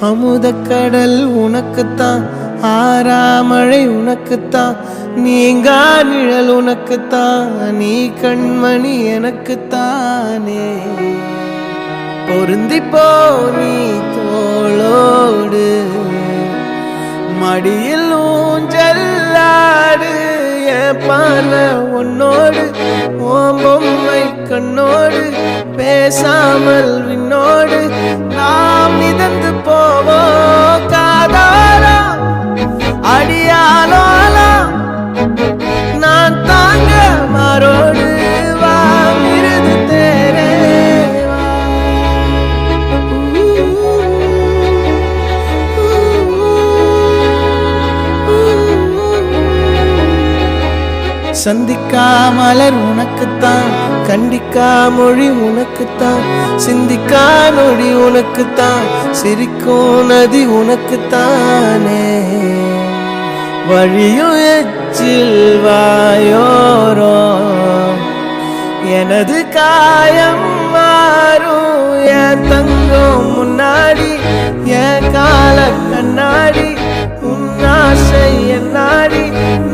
அமுதக்கடல் உனக்குத்தான், ஆறாமழை உனக்குத்தான், நீங்கா நிழல் உனக்குத்தான், நீ கண்மணி எனக்குத்தானே. பொருந்திப்போ நீ தோளோடு, மடியில் ஊஞ்சல்லாடு, என் பார்வை உன்னோடு, ஓம் பொம்மை கண்ணோடு, பேசாமல் விண்ணோடு நாம் மிதந்து போவோம் காதாரா அடியாலோலா, நான் தாங்க மாறோடு வா மிருது தேரே. சந்திக்கா மலர் உனக்குத்தான், கண்டிக்கா மொழி உனக்குத்தான், சிந்திக்கா நொடி உனக்குத்தான், சிரிக்கும் நதி உனக்குத்தானே. வழியும் எச்சில் வாயோரோ எனது காயம் மாறும், என் தங்கம் முன்னாடி என் கால கண்ணாடி, உன் ஆசை என் நாடி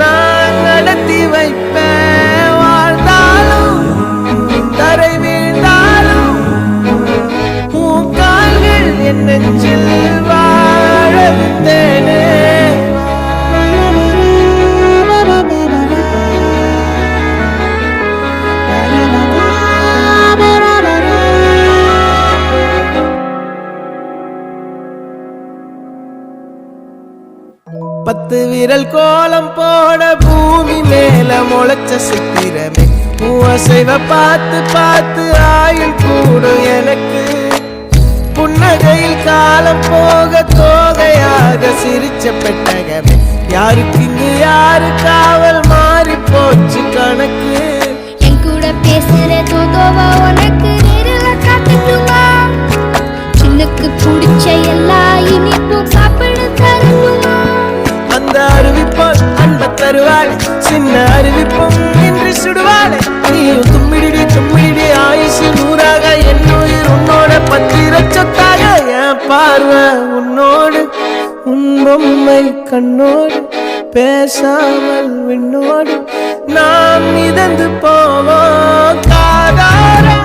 நான் நடத்தி வைப்பேன். வாழ்ந்தாலும் தரை வீழ்ந்தாலும் உன் கால்கள் என் நெஞ்சில் வாழ விட்டேனே. பத்து விரல் கோலம் போட பூமி மேல முளைச்ச சித்திரமே, அசைவ பார்த்து பார்த்து ஆயுள் கூடும் எனக்கு. புன்னகையில் காலம் போக தோகையாக சிரிச்ச பெட்டகமே, யாருக்கு இங்கு யாரு காவல் மாறி போச்சு கணக்கு. என் கூட பேசுற தோதோவா உனக்கு நேரில் காட்டட்டுமா, சின்னுக்கு பிடிச்ச எல்லா இனிப்பும் சாப்பிட தரணுமா. அந்த அறிவிப்பால் அன்ப தருவாள், சின்ன அறிவிப்பும் இன்று சுடுவாளே. நீயும் தும்மிடி தும்மிடி ஆயுசு நூறாக, என் உயிர் உன்னோட பத்திர சொத்தாக. என் பார்வை உன்னோடு, உன் பொம்மை கண்ணோடு, பேசாமல் விண்ணோடு நாம் மிதந்து போவோம் காதாரா